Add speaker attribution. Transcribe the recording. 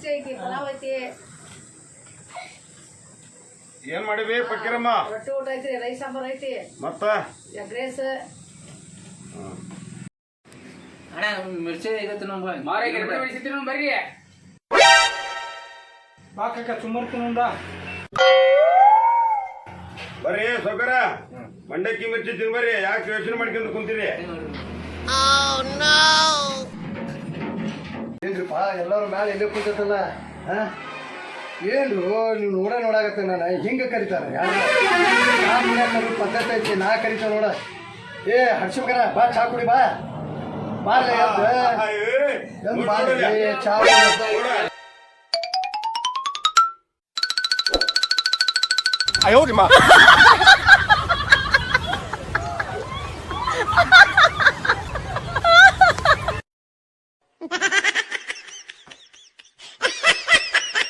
Speaker 1: ಮಿರ್ಚಿ ಐತಿ ಪಲಾವ್ ಐತಿ
Speaker 2: ಏನ್ ಮಾಡಿವಿ ಪಕ್ಕೀರಮ್ಮ
Speaker 1: ರೊಟ್ಟಿ ಊಟ ಐತಿ ರೈಸ್ ಸಾಂಬಾರ್ ಐತಿ
Speaker 2: ಮತ್ತ
Speaker 1: ಎಗ್ ರೈಸ್
Speaker 3: ಅಣ್ಣ ಮಿರ್ಚಿ ಐತಿ ನಮ್ಮ
Speaker 4: ಮಾರೇ ಗಿಡ ಬೆಳೆಸಿದ್ರು ಬರ್ರಿ ಬಾಕಕ್ಕ ಸುಮ್ಮರ್ತಿನಂದ
Speaker 2: ಬರ್ರಿ ಸೌಕರ ಮಂಡಕ್ಕಿ ಮಿರ್ಚಿ ತಿನ್ಬರ್ರಿ ಯಾಕೆ ಯೋಚನೆ ಮಾಡ್ಕೊಂಡು ಕುಂತೀರಿ
Speaker 5: ಏನ್ರಿಪ್ಪ ಎಲ್ಲರೂ ಮ್ಯಾಲೆ ಎಲ್ಲೇ ಕೂತೈತಲ್ಲ ಏನ್ರು ನೀವು ನೋಡಾಕತ್ತೆ ನಾನು ಹಿಂಗೆ ಕರಿತಾರೆ ಯಾರು ಪದ್ಧತಿ ಐತಿ ನಾ ಕರಿತಾವ ನೋಡ ಏ ಹರ್ಷಕರ ಬಾ ಚಾ ಕುಡಿ ಬಾ ಬಾರ್ಲೆ ಎಂದು ಬಾರ್ಲಿ ಚಾ
Speaker 2: ಅಯ್ಯೋ